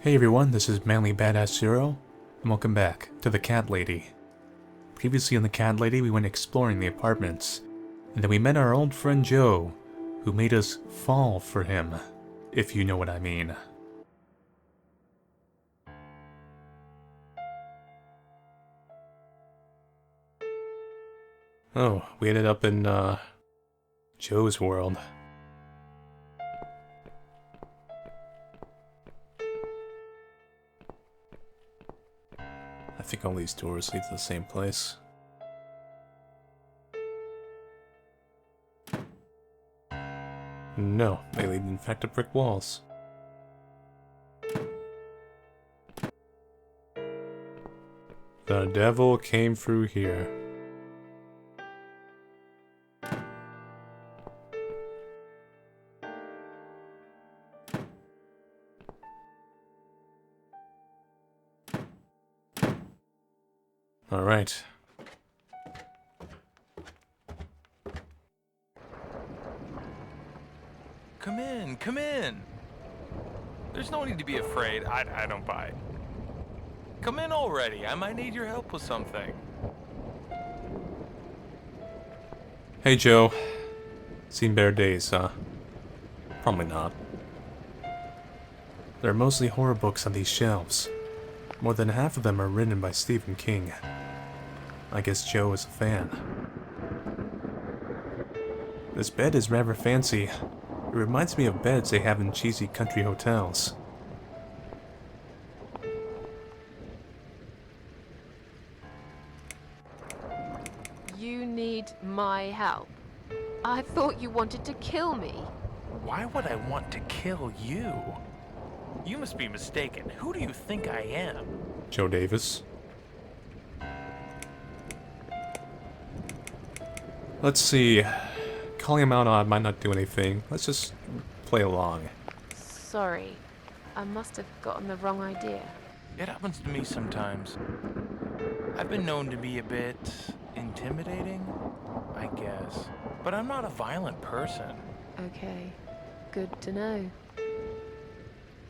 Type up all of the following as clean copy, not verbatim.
Hey everyone, this is Manly Badass Zero, and welcome back to the Cat Lady. Previously in the Cat Lady, we went exploring the apartments, and then we met our old friend Joe, who made us fall for him, if you know what I mean. Oh, we ended up in, Joe's world. I think all these doors lead to the same place. No, they lead in fact to brick walls. The devil came through here. Alright. Come in, come in. There's no need to be afraid. I don't bite. Come in already. I might need your help with something. Hey Joe. Seen better days, huh? Probably not. There are mostly horror books on these shelves. More than half of them are written by Stephen King. I guess Joe is a fan. This bed is rather fancy. It reminds me of beds they have in cheesy country hotels. You need my help. I thought you wanted to kill me. Why would I want to kill you? You must be mistaken. Who do you think I am? Joe Davis. Let's see. Calling him out might not do anything. Let's just play along. Sorry, I must have gotten the wrong idea. It happens to me sometimes. I've been known to be a bit intimidating, I guess. But I'm not a violent person. Okay, good to know.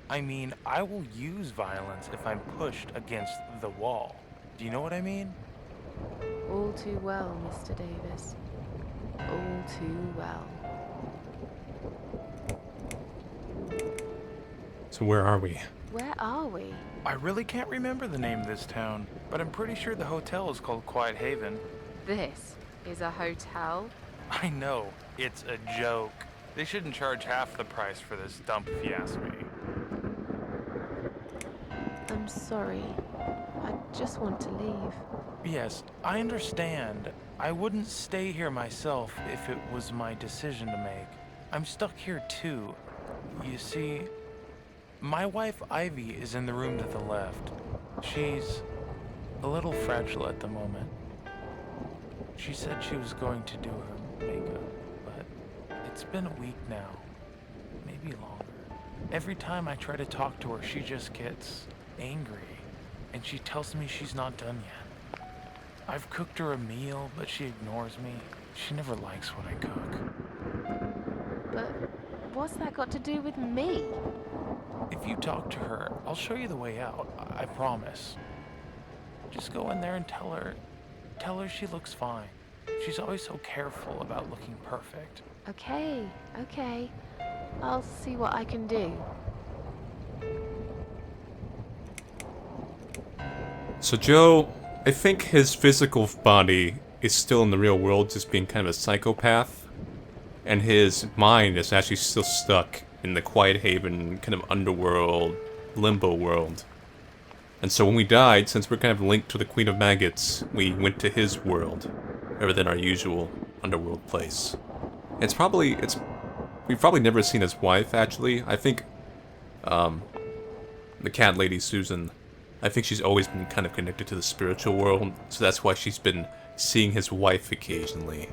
I mean, I will use violence if I'm pushed against the wall. Do you know what I mean? All too well, Mr. Davis. All too well. So where are we? Where are we? I really can't remember the name of this town, but I'm pretty sure the hotel is called Quiet Haven. This is a hotel? I know, it's a joke. They shouldn't charge half the price for this dump if you ask me. I'm sorry. I just want to leave. Yes, I understand. I wouldn't stay here myself if it was my decision to make. I'm stuck here too. You see, my wife Ivy is in the room to the left. She's a little fragile at the moment. She said she was going to do her makeup, but it's been a week now, maybe longer. Every time I try to talk to her, she just gets angry, and she tells me she's not done yet. I've cooked her a meal, but she ignores me. She never likes what I cook. But what's that got to do with me? If you talk to her, I'll show you the way out, I promise. Just go in there and tell her she looks fine. She's always so careful about looking perfect. Okay. I'll see what I can do. So Joe, I think his physical body is still in the real world, just being kind of a psychopath. And his mind is actually still stuck in the Quiet Haven kind of underworld, limbo world. And so when we died, since we're kind of linked to the Queen of Maggots, we went to his world, rather than our usual underworld place. We've probably never seen his wife, actually. I think, the cat lady, Susan, I think she's always been kind of connected to the spiritual world, so that's why she's been seeing his wife occasionally.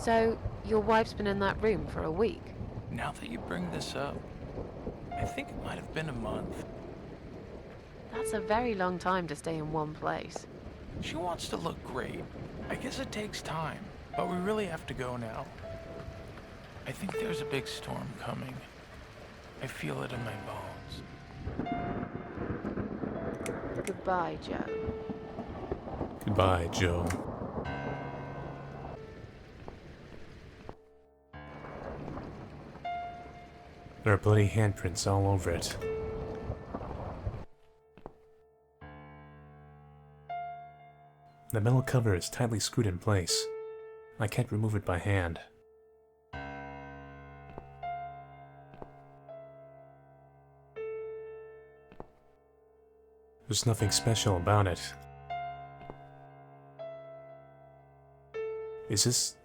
So, your wife's been in that room for a week? Now that you bring this up, I think it might have been a month. That's a very long time to stay in one place. She wants to look great. I guess it takes time, but we really have to go now. I think there's a big storm coming. I feel it in my bones. Goodbye, Joe. Goodbye, Joe. There are bloody handprints all over it. The metal cover is tightly screwed in place. I can't remove it by hand. There's nothing special about it. Is this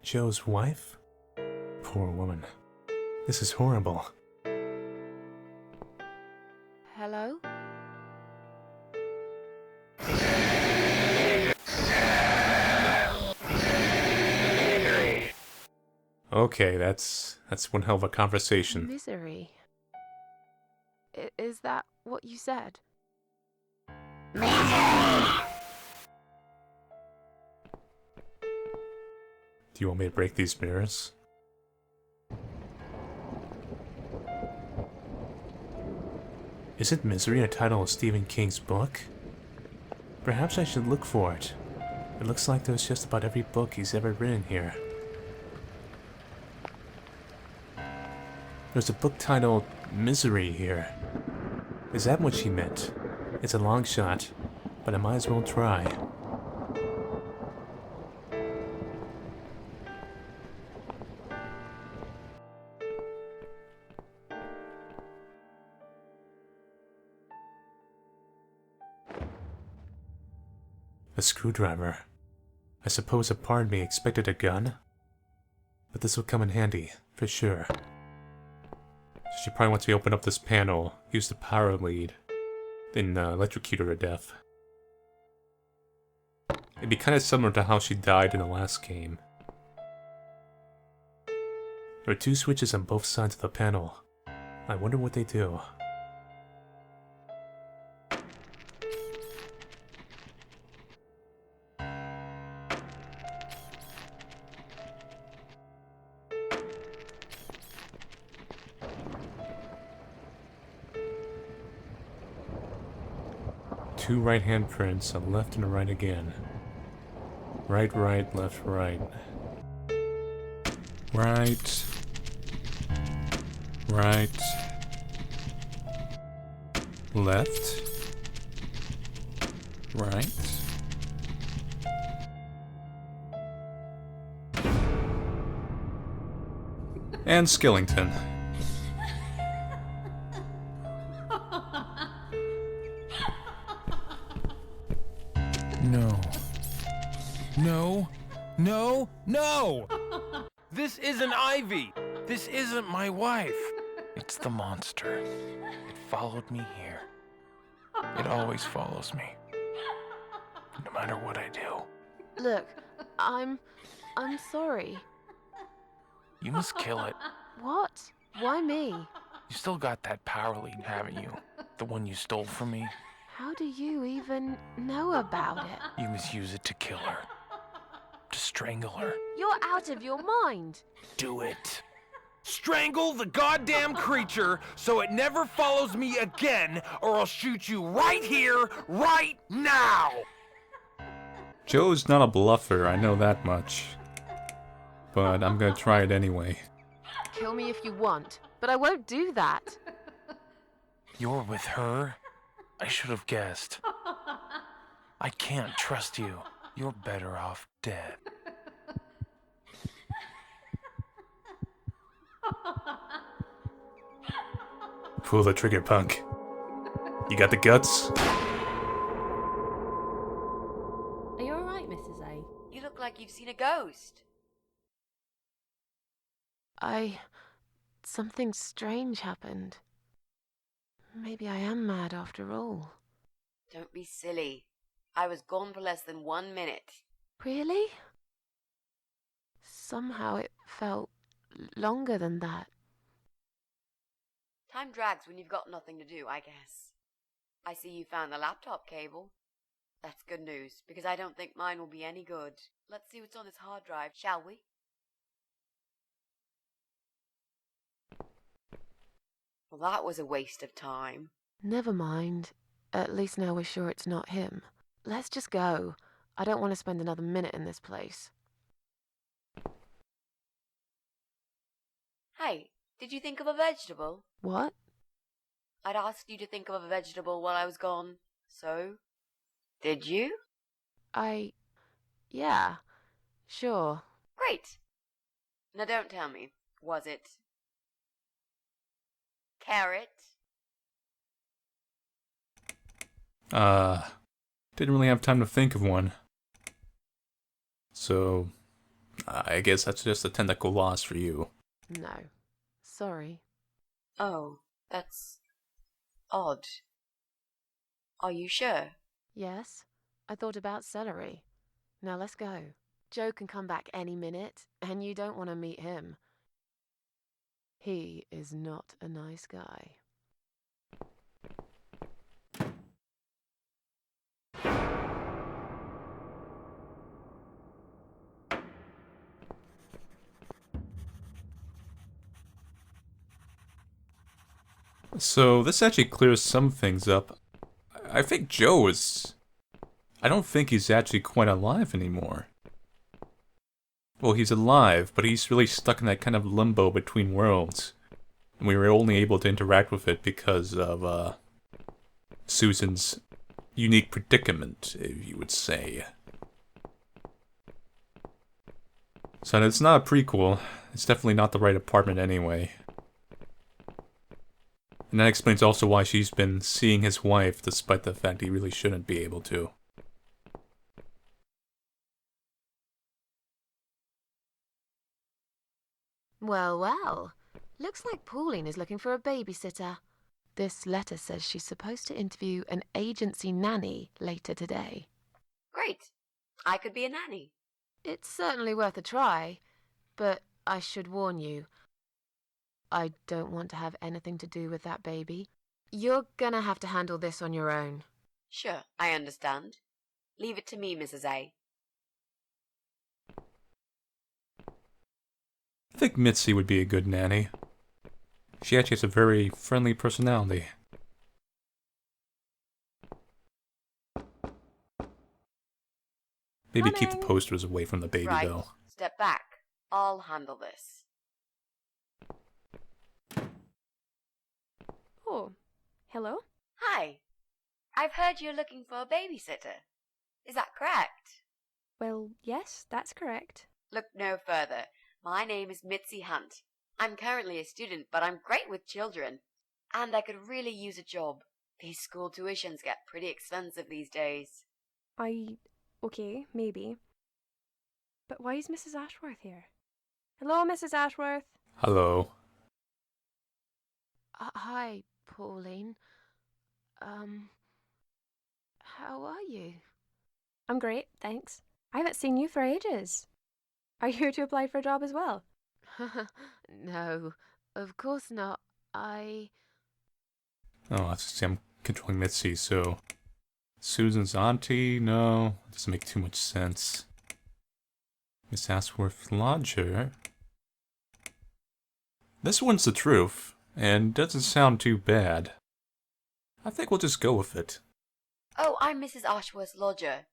Joe's wife? Poor woman. This is horrible. Hello? Okay, that's one hell of a conversation. Misery. Is that what you said? Do you want me to break these mirrors? Isn't Misery a title of Stephen King's book? Perhaps I should look for it. It looks like there's just about every book he's ever written here. There's a book titled Misery here. Is that what she meant? It's a long shot, but I might as well try. A screwdriver. I suppose a part of me expected a gun? But this will come in handy, for sure. She probably wants me to open up this panel, use the power lead, then electrocute her to death. It'd be kind of similar to how she died in the last game. There are two switches on both sides of the panel. I wonder what they do. Two right hand prints, a left and a right again. Right, right, left, right. Right. Right. Left. Right. And Skillington. No. No. No. No! This isn't Ivy! This isn't my wife! It's the monster. It followed me here. It always follows me. No matter what I do. Look, I'm sorry. You must kill it. What? Why me? You still got that power lead, haven't you? The one you stole from me? How do you even know about it? You must use it to kill her. To strangle her. You're out of your mind. Do it. Strangle the goddamn creature so it never follows me again, or I'll shoot you right here, right now! Joe's not a bluffer, I know that much. But I'm gonna try it anyway. Kill me if you want, but I won't do that. You're with her? I should have guessed. I can't trust you. You're better off dead. Pull the trigger, punk. You got the guts? Are you alright, Mrs. A? You look like you've seen a ghost. Something strange happened. Maybe I am mad after all. Don't be silly. I was gone for less than 1 minute. Really? Somehow it felt longer than that. Time drags when you've got nothing to do, I guess. I see you found the laptop cable. That's good news, because I don't think mine will be any good. Let's see what's on this hard drive, shall we? Well, that was a waste of time. Never mind. At least now we're sure it's not him. Let's just go. I don't want to spend another minute in this place. Hey, did you think of a vegetable? What? I'd asked you to think of a vegetable while I was gone. So, did you? Yeah, sure. Great. Now don't tell me. Was it carrot? Didn't really have time to think of one. So, I guess that's just a technical loss for you. No. Sorry. Oh, that's odd. Are you sure? Yes, I thought about celery. Now let's go. Joe can come back any minute, and you don't want to meet him. He is not a nice guy. So, this actually clears some things up. I think Joe is... I don't think he's actually quite alive anymore. Well, he's alive, but he's really stuck in that kind of limbo between worlds. And we were only able to interact with it because of, Susan's unique predicament, if you would say. So it's not a prequel. It's definitely not the right apartment anyway. And that explains also why she's been seeing his wife, despite the fact he really shouldn't be able to. Well, well. Looks like Pauline is looking for a babysitter. This letter says she's supposed to interview an agency nanny later today. Great. I could be a nanny. It's certainly worth a try, but I should warn you, I don't want to have anything to do with that baby. You're gonna have to handle this on your own. Sure, I understand. Leave it to me, Mrs. A. I think Mitzi would be a good nanny. She actually has a very friendly personality. Maybe keep the Coming. posters away from the baby, Right. though. Step back. I'll handle this. Oh, hello? Hi. I've heard you're looking for a babysitter. Is that correct? Well, yes, that's correct. Look no further. My name is Mitzi Hunt. I'm currently a student, but I'm great with children. And I could really use a job. These school tuitions get pretty expensive these days. Okay, maybe. But why is Mrs. Ashworth here? Hello, Mrs. Ashworth. Hello. Hi, Pauline. How are you? I'm great, thanks. I haven't seen you for ages. Are you here to apply for a job as well? No, of course not. Oh, I see, I'm controlling Mitzi, so... Susan's auntie? No, doesn't make too much sense. Miss Ashworth's lodger? This one's the truth, and doesn't sound too bad. I think we'll just go with it. Oh, I'm Mrs. Ashworth's lodger.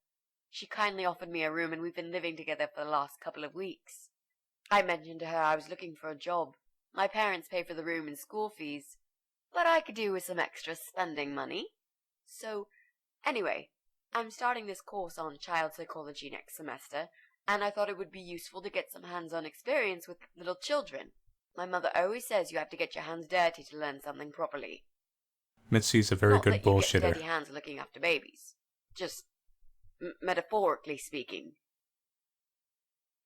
She kindly offered me a room and we've been living together for the last couple of weeks. I mentioned to her I was looking for a job. My parents pay for the room and school fees, but I could do with some extra spending money. So, anyway, I'm starting this course on child psychology next semester, and I thought it would be useful to get some hands-on experience with little children. My mother always says you have to get your hands dirty to learn something properly. Mitzi's a very Not good that you get bullshitter. dirty hands looking after babies. Just metaphorically speaking.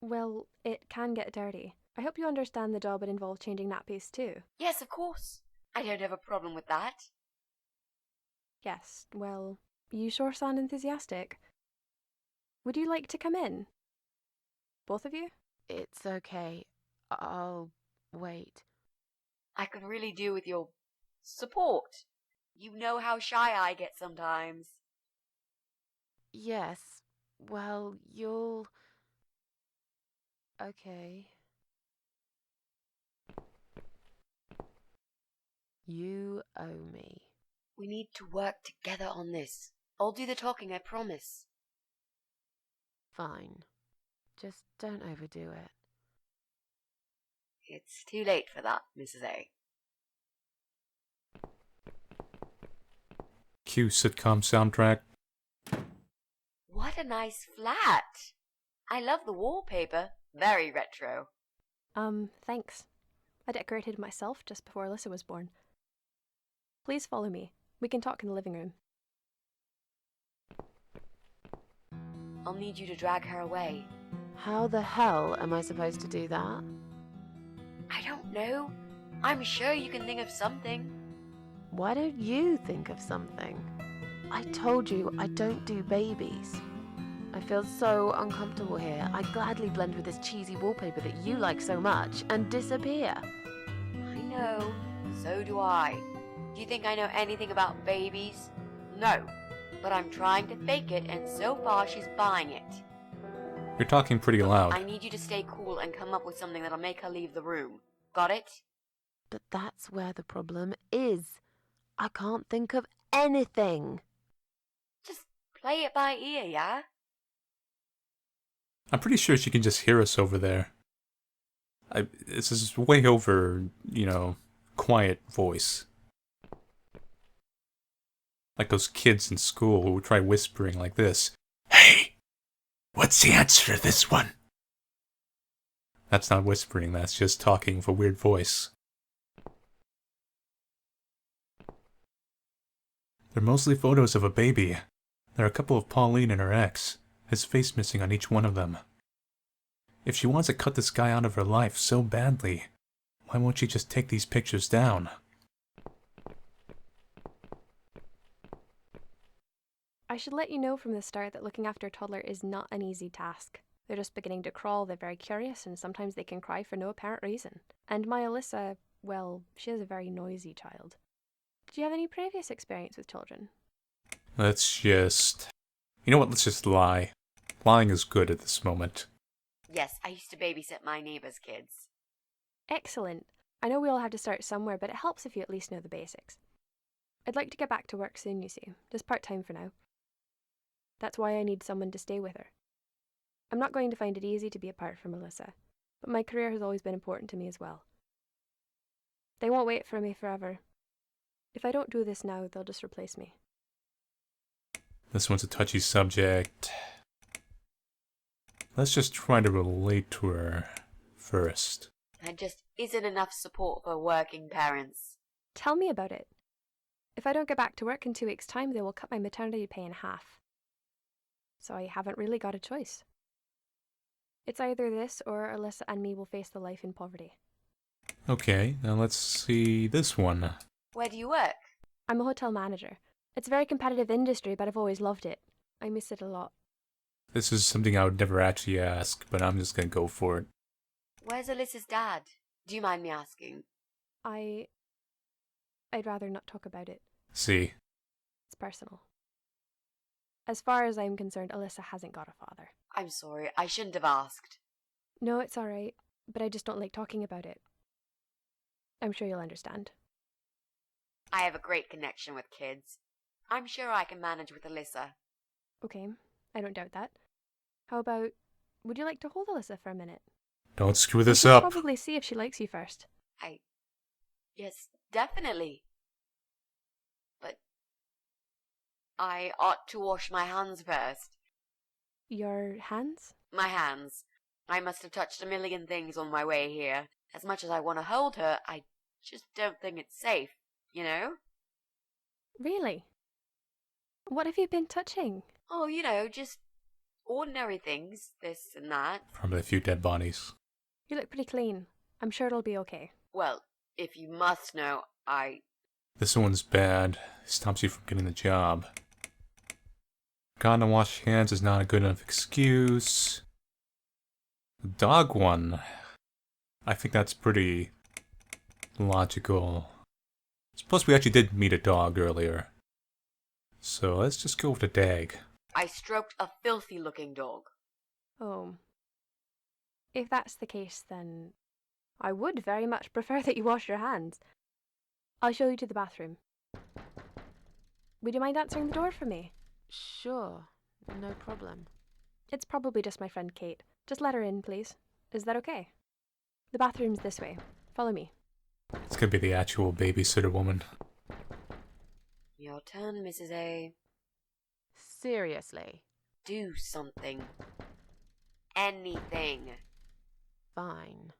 Well, it can get dirty. I hope you understand the job would involve changing nappies too. Yes, of course. I don't have a problem with that. Yes, well, you sure sound enthusiastic. Would you like to come in? Both of you? It's okay. I'll wait. I could really do with your support. You know how shy I get sometimes. Yes. Well, you'll... Okay. You owe me. We need to work together on this. I'll do the talking, I promise. Fine. Just don't overdo it. It's too late for that, Mrs. A. Cue sitcom soundtrack. What a nice flat. I love the wallpaper. Very retro. Thanks. I decorated it myself just before Alyssa was born. Please follow me. We can talk in the living room. I'll need you to drag her away. How the hell am I supposed to do that? I don't know. I'm sure you can think of something. Why don't you think of something? I told you I don't do babies. I feel so uncomfortable here. I'd gladly blend with this cheesy wallpaper that you like so much and disappear. I know. So do I. Do you think I know anything about babies? No. But I'm trying to fake it, and so far she's buying it. You're talking pretty loud. I need you to stay cool and come up with something that'll make her leave the room. Got it? But that's where the problem is. I can't think of anything. Just play it by ear, yeah? I'm pretty sure she can just hear us over there. This is way over, quiet voice. Like those kids in school who would try whispering like this. Hey! What's the answer to this one? That's not whispering, that's just talking with a weird voice. They're mostly photos of a baby. There are a couple of Pauline and her ex, his face missing on each one of them. If she wants to cut this guy out of her life so badly, why won't she just take these pictures down? I should let you know from the start that looking after a toddler is not an easy task. They're just beginning to crawl, they're very curious, and sometimes they can cry for no apparent reason. And my Alyssa, well, she is a very noisy child. Did you have any previous experience with children? Let's just... You know what, let's just lie. Lying is good at this moment. Yes, I used to babysit my neighbor's kids. Excellent. I know we all have to start somewhere, but it helps if you at least know the basics. I'd like to get back to work soon, you see. Just part-time for now. That's why I need someone to stay with her. I'm not going to find it easy to be apart from Alyssa, but my career has always been important to me as well. They won't wait for me forever. If I don't do this now, they'll just replace me. This one's a touchy subject. Let's just try to relate to her first. There just isn't enough support for working parents. Tell me about it. If I don't get back to work in 2 weeks' time, they will cut my maternity pay in half. So I haven't really got a choice. It's either this or Alyssa and me will face the life in poverty. Okay, now let's see this one. Where do you work? I'm a hotel manager. It's a very competitive industry, but I've always loved it. I miss it a lot. This is something I would never actually ask, but I'm just gonna go for it. Where's Alyssa's dad? Do you mind me asking? I'd rather not talk about it. See. It's personal. As far as I'm concerned, Alyssa hasn't got a father. I'm sorry, I shouldn't have asked. No, it's alright, but I just don't like talking about it. I'm sure you'll understand. I have a great connection with kids. I'm sure I can manage with Alyssa. Okay, I don't doubt that. How about, would you like to hold Alyssa for a minute? Don't screw this We should up. probably see if she likes you first. Yes, definitely. But I ought to wash my hands first. Your hands? My hands. I must have touched a million things on my way here. As much as I want to hold her, I just don't think it's safe, you know? Really? What have you been touching? Oh, just ordinary things, this and that. Probably a few dead bodies. You look pretty clean. I'm sure it'll be okay. Well, if you must know, This one's bad. It stops you from getting the job. Forgotten to wash hands is not a good enough excuse. The dog one. I think that's pretty logical. Suppose we actually did meet a dog earlier. So let's just go with the dag. I stroked a filthy-looking dog. Oh. If that's the case, then I would very much prefer that you wash your hands. I'll show you to the bathroom. Would you mind answering the door for me? Sure, no problem. It's probably just my friend Kate. Just let her in, please. Is that okay? The bathroom's this way. Follow me. It's gonna be the actual babysitter woman. Your turn, Mrs. A. Seriously? Do something. Anything. Fine.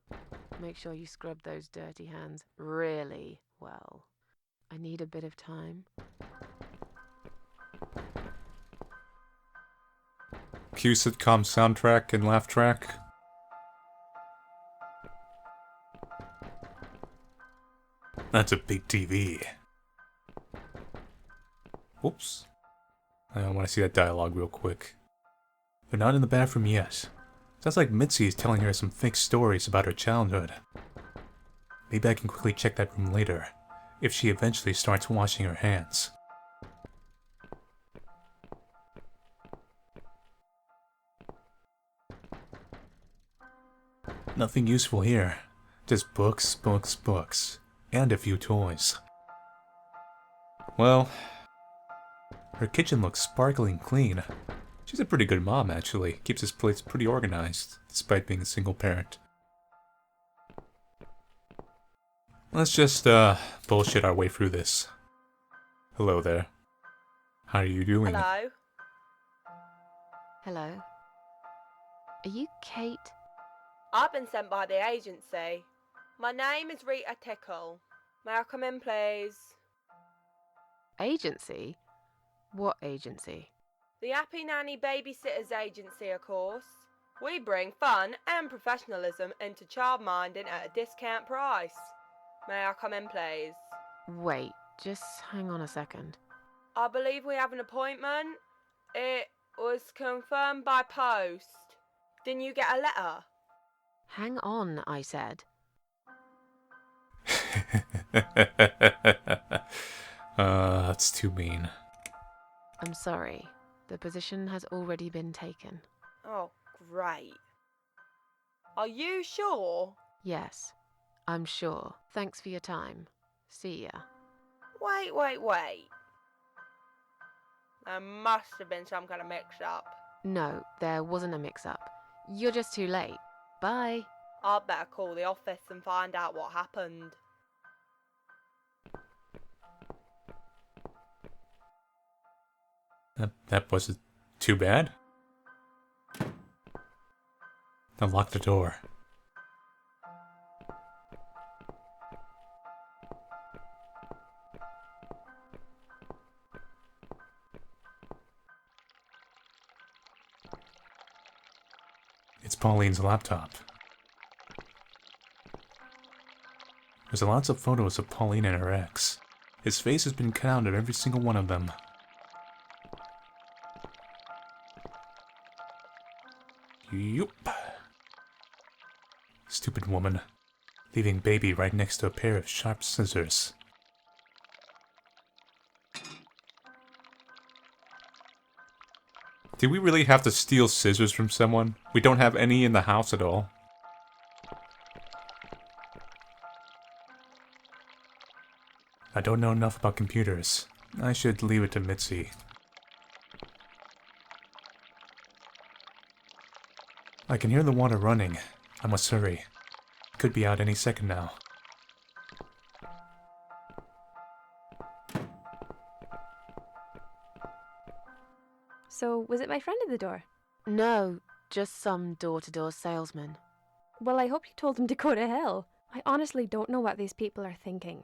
Make sure you scrub those dirty hands really well. I need a bit of time. Cue sitcom soundtrack and laugh track. That's a big TV. Whoops. I want to see that dialogue real quick. They're not in the bathroom yet. Sounds like Mitzi is telling her some fake stories about her childhood. Maybe I can quickly check that room later, if she eventually starts washing her hands. Nothing useful here. Just books, books, books. And a few toys. Well, her kitchen looks sparkling clean. She's a pretty good mom, actually. Keeps this place pretty organized, despite being a single parent. Let's just, bullshit our way through this. Hello there. How are you doing? Hello? Hello? Are you Kate? I've been sent by the agency. My name is Rita Tickle. May I come in, please? Agency? What agency? The Happy Nanny Babysitters Agency, of course. We bring fun and professionalism into childminding at a discount price. May I come in, please? Wait, just hang on a second. I believe we have an appointment. It was confirmed by post. Didn't you get a letter? Hang on, I said. That's too mean. I'm sorry. The position has already been taken. Oh, great. Are you sure? Yes, I'm sure. Thanks for your time. See ya. Wait. There must have been some kind of mix-up. No, there wasn't a mix-up. You're just too late. Bye. I'd better call the office and find out what happened. That wasn't too bad. Now lock the door. It's Pauline's laptop. There's lots of photos of Pauline and her ex. His face has been cut out of every single one of them. Yup. Stupid woman. Leaving baby right next to a pair of sharp scissors. Did we really have to steal scissors from someone? We don't have any in the house at all. I don't know enough about computers. I should leave it to Mitzi. I can hear the water running. I must hurry. Could be out any second now. So, was it my friend at the door? No, just some door-to-door salesman. Well, I hope you told him to go to hell. I honestly don't know what these people are thinking.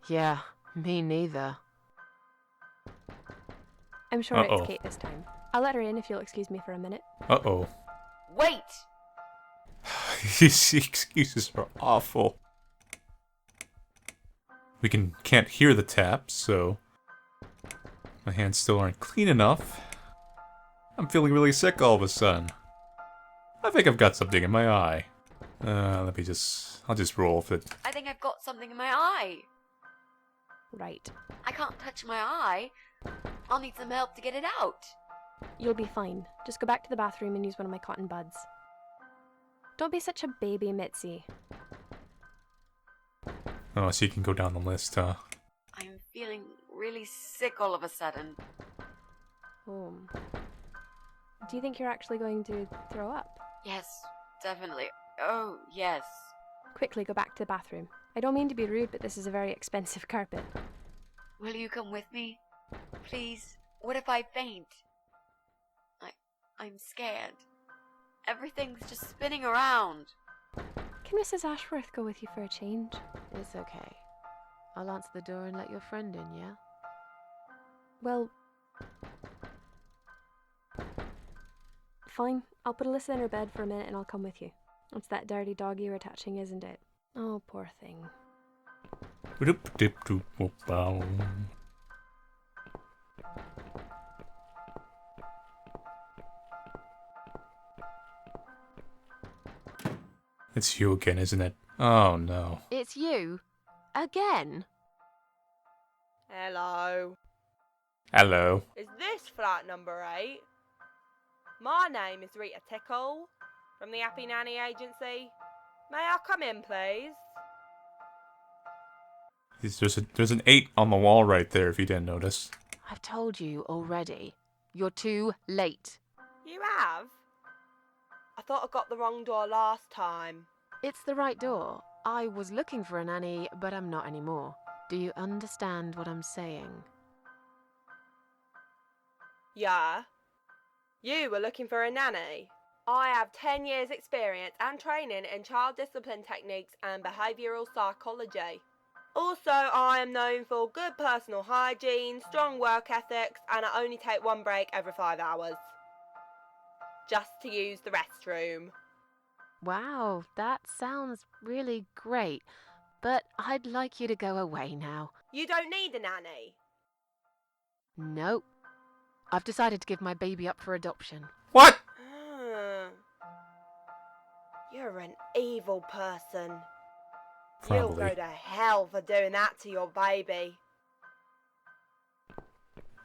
Yeah, me neither. I'm sure Uh-oh. it's Kate this time. I'll let her in if you'll excuse me for a minute. Uh-oh. Wait! These excuses are awful. We can't hear the tap, so... My hands still aren't clean enough. I'm feeling really sick all of a sudden. I think I've got something in my eye. I'll just roll with it. I think I've got something in my eye. Right. I can't touch my eye. I'll need some help to get it out. You'll be fine. Just go back to the bathroom and use one of my cotton buds. Don't be such a baby, Mitzi. Oh, so you can go down the list, huh? I'm feeling really really sick all of a sudden. Oh. Do you think you're actually going to throw up? Yes, definitely. Oh, yes. Quickly go back to the bathroom. I don't mean to be rude, but this is a very expensive carpet. Will you come with me? Please? What if I faint? I'm scared. Everything's just spinning around. Can Mrs. Ashworth go with you for a change? It's okay. I'll answer the door and let your friend in, yeah? Well... Fine. I'll put Alyssa in her bed for a minute and I'll come with you. It's that dirty dog you're attaching, isn't it? Oh, poor thing. It's you again, isn't it? Oh no. It's you? Again? Hello. Hello. Is this flat number 8? My name is Rita Tickle, from the Happy Nanny Agency. May I come in, please? There's an 8 on the wall right there, if you didn't notice. I've told you already. You're too late. You have? I thought I got the wrong door last time. It's the right door. I was looking for a nanny, but I'm not anymore. Do you understand what I'm saying? Yeah. You were looking for a nanny? I have 10 years experience and training in child discipline techniques and behavioural psychology. Also, I am known for good personal hygiene, strong work ethics, and I only take one break every 5 hours. Just to use the restroom. Wow, that sounds really great. But I'd like you to go away now. You don't need a nanny. Nope. I've decided to give my baby up for adoption. What? You're an evil person. Probably. You'll go to hell for doing that to your baby.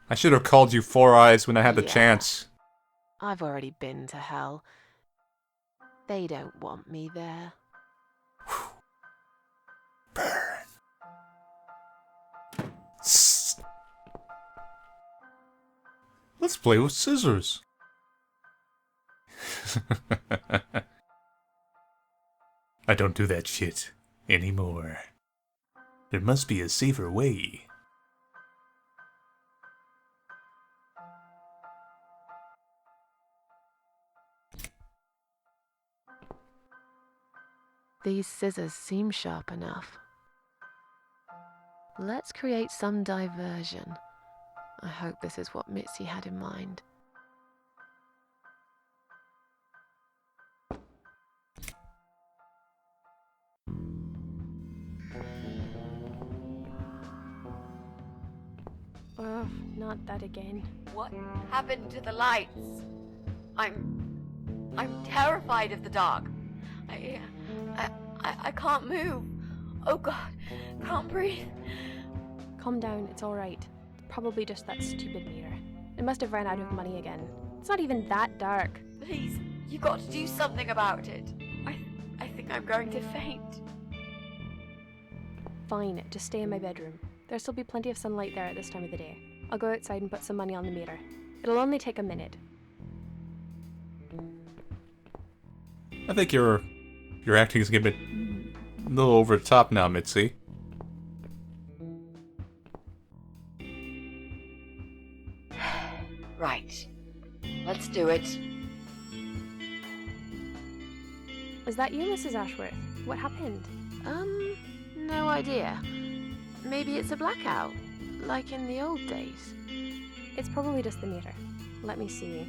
I should have called you Four Eyes when I had the Yeah. chance. I've already been to hell. They don't want me there. Burn. Let's play with scissors. I don't do that shit anymore. There must be a safer way. These scissors seem sharp enough. Let's create some diversion. I hope this is what Mitzi had in mind. Oh, not that again. What happened to the lights? I'm terrified of the dog. I can't move. Oh God, can't breathe. Calm down, it's alright. Probably just that stupid meter. It must have ran out of money again. It's not even that dark. Please, you got to do something about it. I think I'm going to faint. Fine, just stay in my bedroom. There'll still be plenty of sunlight there at this time of the day. I'll go outside and put some money on the meter. It'll only take a minute. I think your acting is getting a little over the top now, Mitzi. Right. Let's do it. Is that you, Mrs. Ashworth? What happened? No idea. Maybe it's a blackout, like in the old days. It's probably just the meter. Let me see.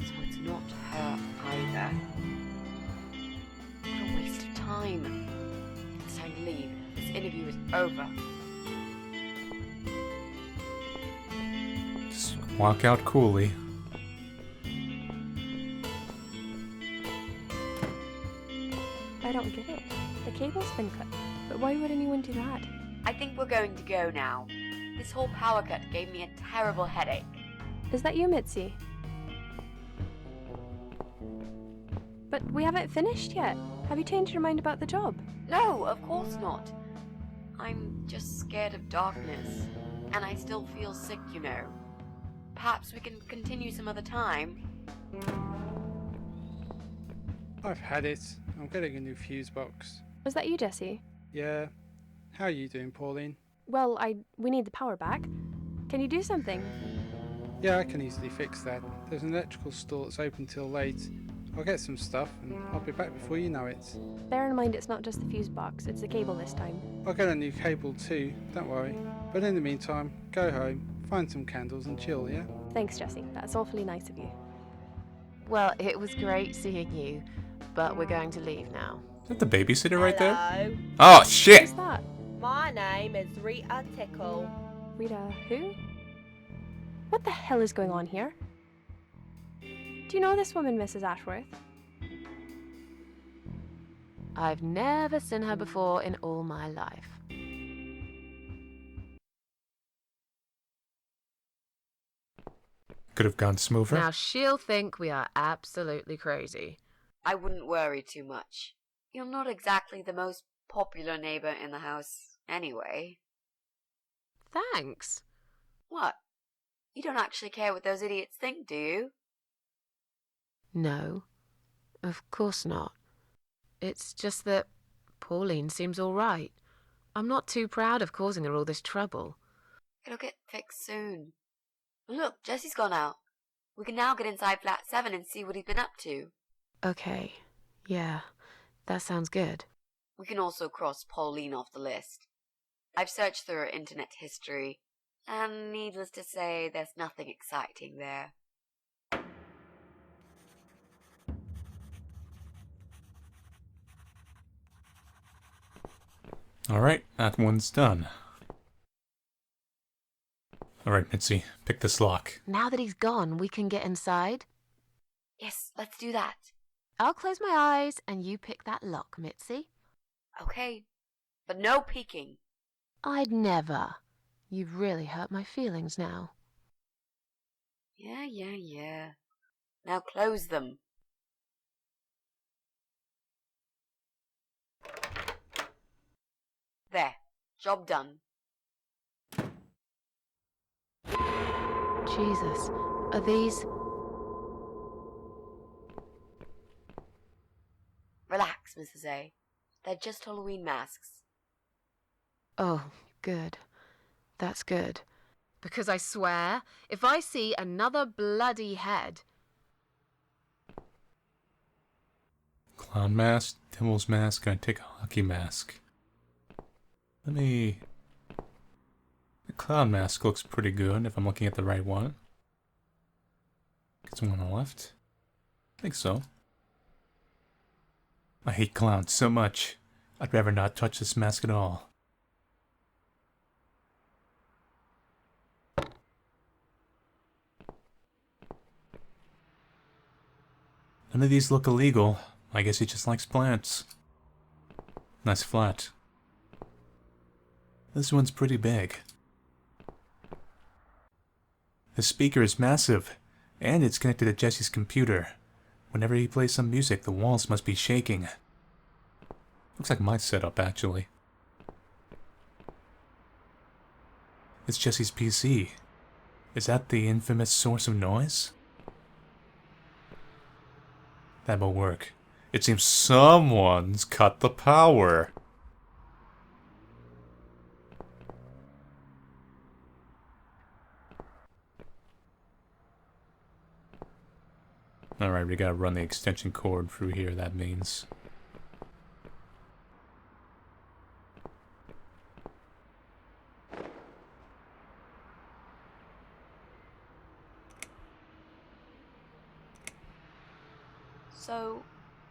So it's not her either. What a waste of time. It's time to leave. This interview is over. Just walk out coolly. I don't get it. The cable's been cut. But why would anyone do that? I think we're going to go now. This whole power cut gave me a terrible headache. Is that you, Mitzi? But But we haven't finished yet. Have you changed your mind about the job? No, of course not. I'm just scared of darkness. And I still feel sick, you know. Perhaps we can continue some other time. I've had it. I'm getting a new fuse box. Was that you, Jesse? Yeah. How are you doing, Pauline? Well, we need the power back. Can you do something? Yeah, I can easily fix that. There's an electrical store that's open till late. I'll get some stuff and I'll be back before you know it. Bear in mind it's not just the fuse box, it's the cable this time. I'll get a new cable too, don't worry. But in the meantime, go home, find some candles and chill, yeah? Thanks, Jesse. That's awfully nice of you. Well, it was great seeing you, but we're going to leave now. Is that the babysitter right there? Hello. Oh, shit! Who's that? My name is Rita Tickle. Rita who? What the hell is going on here? Do you know this woman, Mrs. Ashworth? I've never seen her before in all my life. Could have gone smoother. Now she'll think we are absolutely crazy. I wouldn't worry too much. You're not exactly the most popular neighbor in the house anyway. Thanks. What? You don't actually care what those idiots think, do you? No, of course not. It's just that Pauline seems all right. I'm not too proud of causing her all this trouble. It'll get fixed soon. Look, Jesse's gone out. We can now get inside flat 7 and see what he's been up to. Okay, yeah, that sounds good. We can also cross Pauline off the list. I've searched through her internet history, and needless to say, there's nothing exciting there. Alright, that one's done. Alright, Mitzi, pick this lock. Now that he's gone, we can get inside. Yes, let's do that. I'll close my eyes and you pick that lock, Mitzi. Okay, but no peeking. I'd never. You've really hurt my feelings now. Yeah. Now close them. There, job done. Jesus, are these... Relax, Mrs. A. They're just Halloween masks. Oh, good. That's good. Because I swear, if I see another bloody head... Clown mask, devil's mask, gonna take a hockey mask. The clown mask looks pretty good if I'm looking at the right one. Get some on the left. I think so. I hate clowns so much. I'd rather not touch this mask at all. None of these look illegal. I guess he just likes plants. Nice flat. This one's pretty big. The speaker is massive, and it's connected to Jesse's computer. Whenever he plays some music, the walls must be shaking. Looks like my setup, actually. It's Jesse's PC. Is that the infamous source of noise? That will work. It seems someone's cut the power. Alright, we gotta run the extension cord through here, that means. So,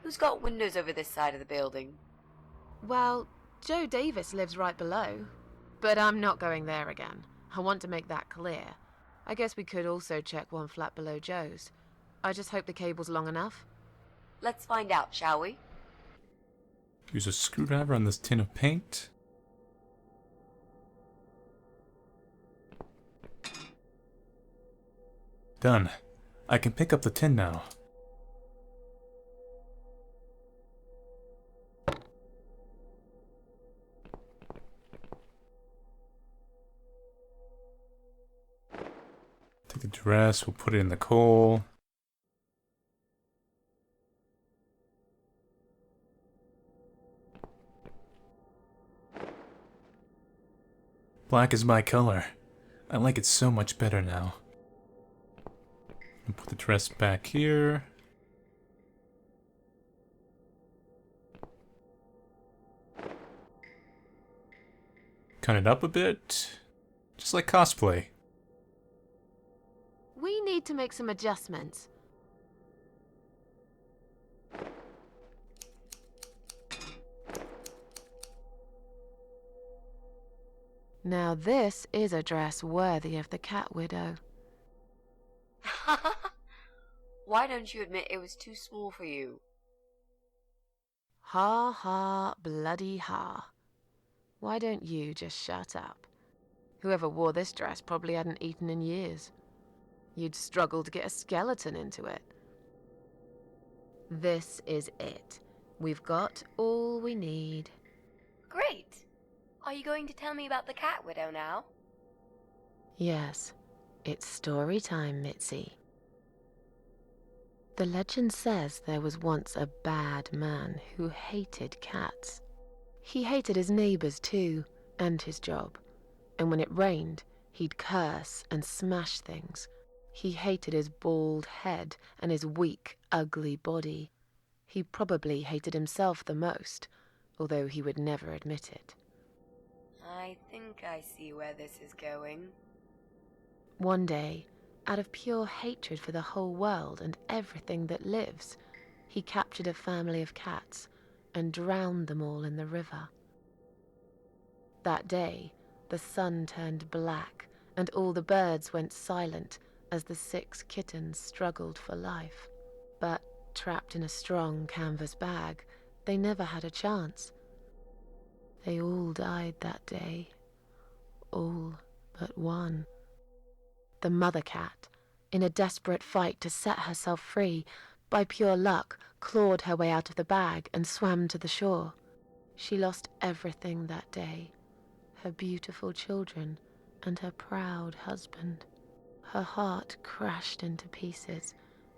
who's got windows over this side of the building? Well, Joe Davis lives right below. But I'm not going there again. I want to make that clear. I guess we could also check one flat below Joe's. I just hope the cable's long enough. Let's find out, shall we? Use a screwdriver on this tin of paint. Done. I can pick up the tin now. For the dress, we'll put it in the coal. Black is my color. I like it so much better now. I'll put the dress back here. Cut it up a bit. Just like cosplay. We need to make some adjustments. Now this is a dress worthy of the cat widow. Why don't you admit it was too small for you? Ha ha bloody ha. Why don't you just shut up? Whoever wore this dress probably hadn't eaten in years. You'd struggle to get a skeleton into it. This is it. We've got all we need. Great. Are you going to tell me about the cat widow now? Yes, it's story time, Mitzi. The legend says there was once a bad man who hated cats. He hated his neighbors too, and his job. And when it rained, he'd curse and smash things. He hated his bald head and his weak, ugly body. He probably hated himself the most, although he would never admit it. I think I see where this is going. One day, out of pure hatred for the whole world and everything that lives, he captured a family of cats and drowned them all in the river. That day, the sun turned black and all the birds went silent as the 6 kittens struggled for life. But trapped in a strong canvas bag, they never had a chance. They all died that day. All but one. The mother cat, in a desperate fight to set herself free, by pure luck, clawed her way out of the bag and swam to the shore. She lost everything that day. Her beautiful children and her proud husband. Her heart crashed into pieces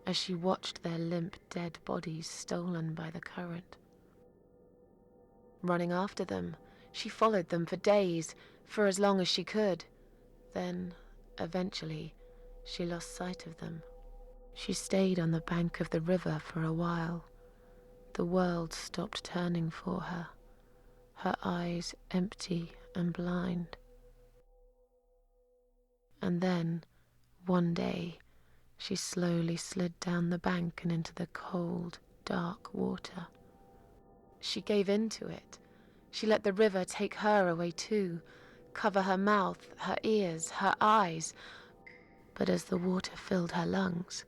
as she watched their limp dead bodies stolen by the current. Running after them, she followed them for days, for as long as she could. Then, eventually, she lost sight of them. She stayed on the bank of the river for a while. The world stopped turning for her, her eyes empty and blind. And then, one day, she slowly slid down the bank and into the cold, dark water. She gave in to it. She let the river take her away too, cover her mouth, her ears, her eyes. But as the water filled her lungs,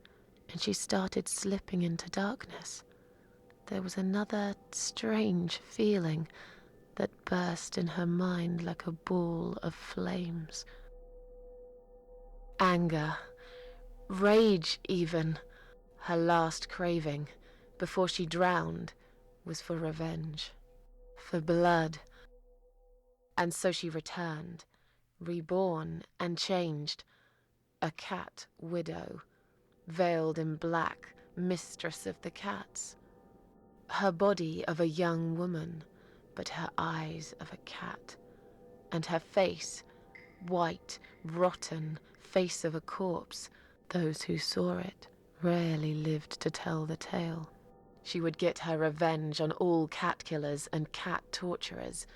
and she started slipping into darkness, there was another strange feeling that burst in her mind like a ball of flames. Anger, rage even. Her last craving, before she drowned, was for revenge, for blood. And so she returned, reborn and changed, a cat widow, veiled in black, mistress of the cats. Her body of a young woman, but her eyes of a cat, and her face, white, rotten, face of a corpse. Those who saw it rarely lived to tell the tale. She would get her revenge on all cat killers and cat torturers,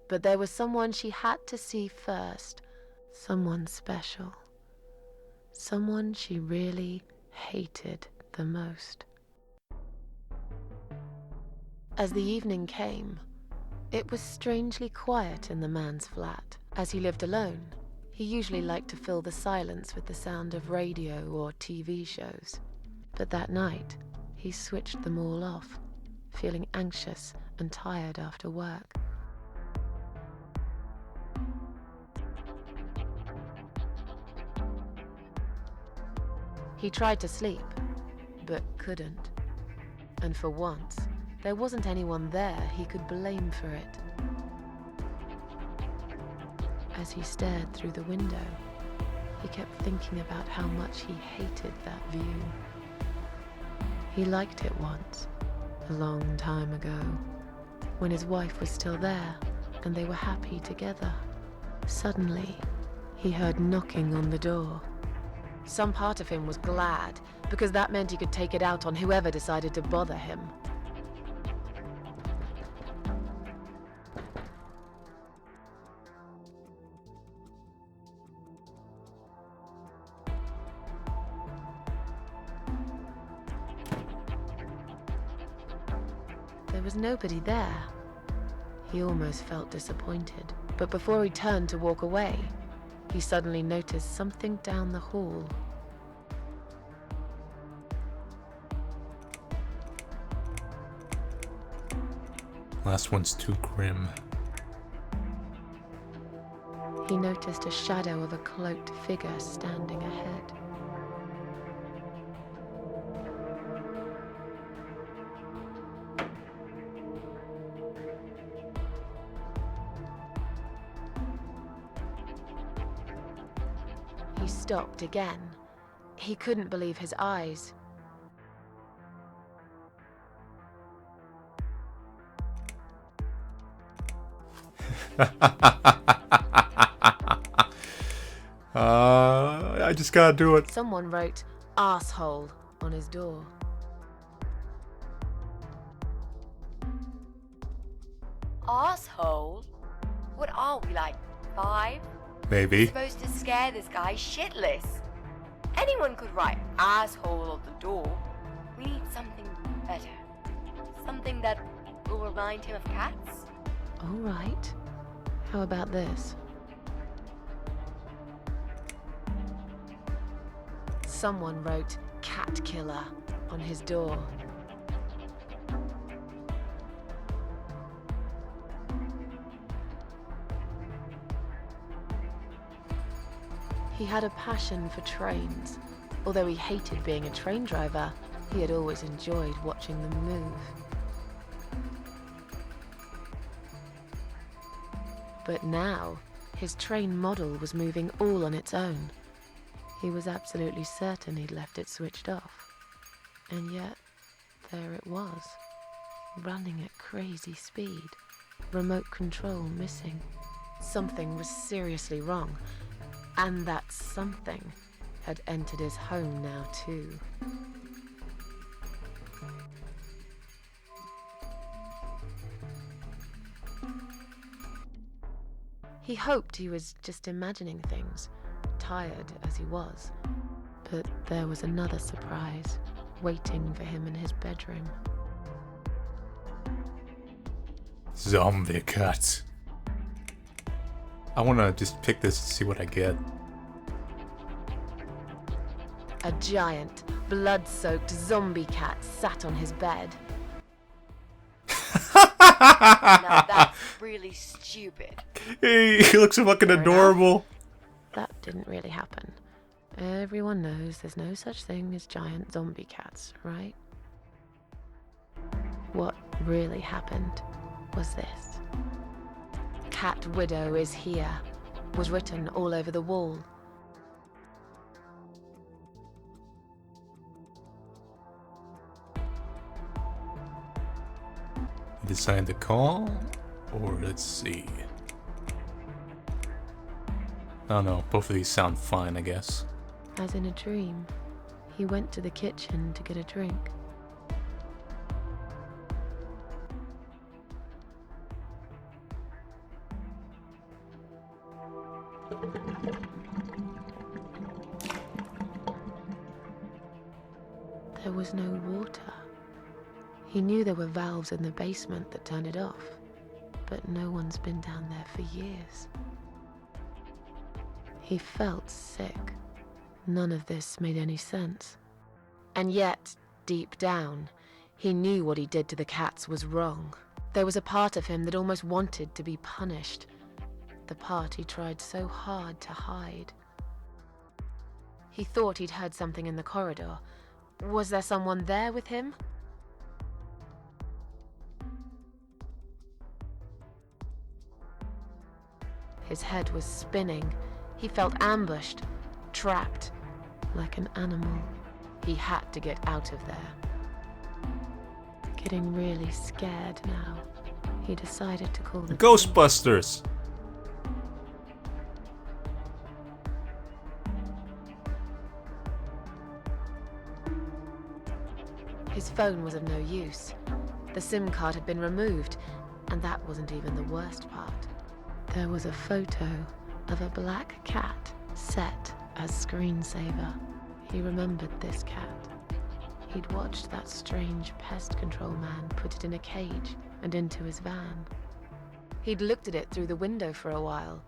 but there was someone she had to see first, someone special, someone she really hated the most. As the evening came, it was strangely quiet in the man's flat. As he lived alone, he usually liked to fill the silence with the sound of radio or TV shows. But that night, he switched them all off, feeling anxious and tired after work. He tried to sleep, but couldn't. And for once, there wasn't anyone there he could blame for it. As he stared through the window, He kept thinking about how much he hated that view. He liked it once, a long time ago, when his wife was still there and they were happy together. Suddenly, he heard knocking on the door. Some part of him was glad, because that meant he could take it out on whoever decided to bother him. There was nobody there. He almost felt disappointed, but before he turned to walk away, he suddenly noticed something down the hall. Last one's too grim. He noticed a shadow of a cloaked figure standing ahead. He stopped again. He couldn't believe his eyes. I just gotta do it. Someone wrote "asshole" on his door. Asshole? What are we, like 5? Maybe. Supposed to scare this guy shitless. Anyone could write asshole on the door. We need something better. Something that will remind him of cats. All right. How about this? Someone wrote "cat killer" on his door. He had a passion for trains. Although he hated being a train driver, he had always enjoyed watching them move. But now, his train model was moving all on its own. He was absolutely certain he'd left it switched off. And yet, there it was, running at crazy speed, remote control missing. Something was seriously wrong, and that something had entered his home now too. He hoped he was just imagining things, tired as he was. But there was another surprise waiting for him in his bedroom. Zombie cat. I wanna just pick this and see what I get. A giant, blood-soaked zombie cat sat on his bed. Now that's really stupid. He looks fucking Fair adorable. That didn't really happen. Everyone knows there's no such thing as giant zombie cats, right? What really happened was this. "Cat Widow is here" was written all over the wall. You decide to call, or let's see. I don't know, both of these sound fine, I guess. As in a dream, he went to the kitchen to get a drink. There was no water. He knew there were valves in the basement that turned it off, but no one's been down there for years. He felt sick. None of this made any sense. And yet, deep down, he knew what he did to the cats was wrong. There was a part of him that almost wanted to be punished. The part he tried so hard to hide. He thought he'd heard something in the corridor. Was there someone there with him? His head was spinning. He felt ambushed. trapped, like an animal. He had to get out of there. Getting really scared now, he decided to call the Ghostbusters! His phone was of no use. The SIM card had been removed, and that wasn't even the worst part. There was a photo of a black cat set as screensaver. He remembered this cat. He'd watched that strange pest control man put it in a cage and into his van. He'd looked at it through the window for a while,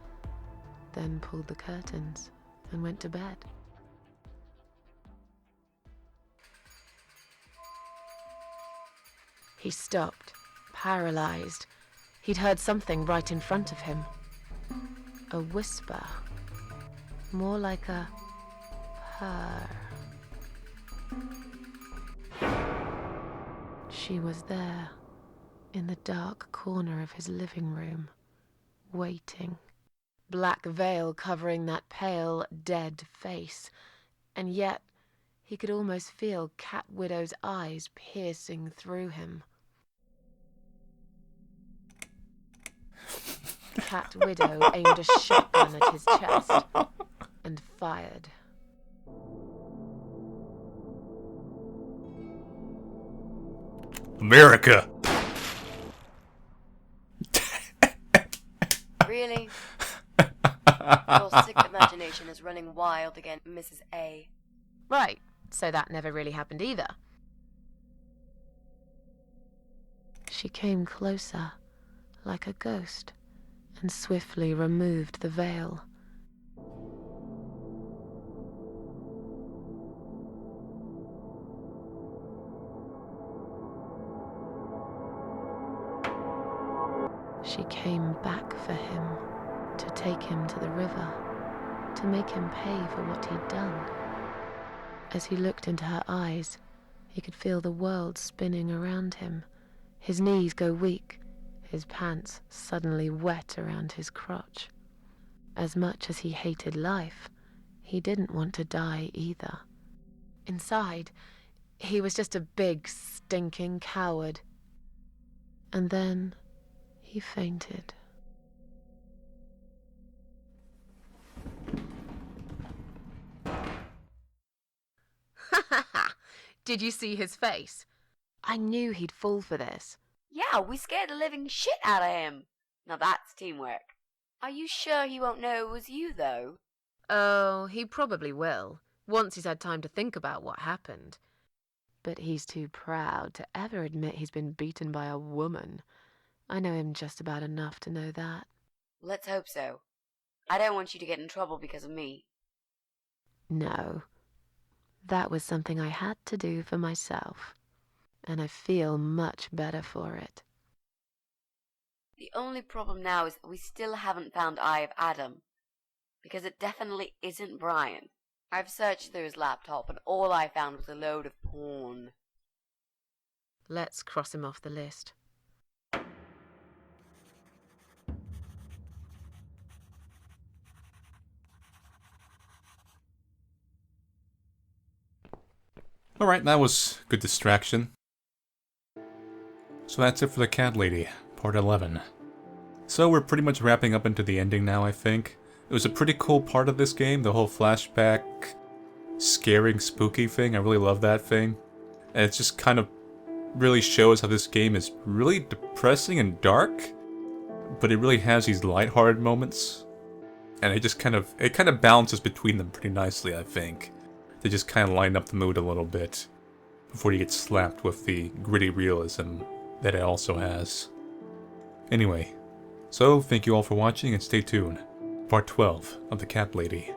then pulled the curtains and went to bed. He stopped, paralyzed. He'd heard something right in front of him. A whisper. More like a purr. She was there, in the dark corner of his living room, waiting. Black veil covering that pale, dead face. And yet, he could almost feel Cat Widow's eyes piercing through him. Cat Widow aimed a shotgun at his chest and fired. America! Really? Your sick imagination is running wild again, Mrs. A. Right, so that never really happened either. She came closer, like a ghost, and swiftly removed the veil. She came back for him, to take him to the river, to make him pay for what he'd done. As he looked into her eyes, he could feel the world spinning around him, his knees go weak, his pants suddenly wet around his crotch. As much as he hated life, he didn't want to die either. Inside, he was just a big, stinking coward. And then he fainted. Did you see his face? I knew he'd fall for this. Yeah, we scared the living shit out of him. Now that's teamwork. Are you sure he won't know it was you, though? Oh, he probably will, once he's had time to think about what happened. But he's too proud to ever admit he's been beaten by a woman. I know him just about enough to know that. Let's hope so. I don't want you to get in trouble because of me. No. That was something I had to do for myself. And I feel much better for it. The only problem now is that we still haven't found Eye of Adam. Because it definitely isn't Brian. I've searched through his laptop and all I found was a load of porn. Let's cross him off the list. Alright, that was good distraction. So that's it for the Cat Lady, part 11. So we're pretty much wrapping up into the ending now, I think. It was a pretty cool part of this game, the whole flashback, scaring, spooky thing. I really love that thing. And it just kind of really shows how this game is really depressing and dark, but it really has these lighthearted moments. And it kind of balances between them pretty nicely, I think. They just kind of line up the mood a little bit before you get slapped with the gritty realism that it also has. Anyway, so thank you all for watching and stay tuned. Part 12 of The Cat Lady.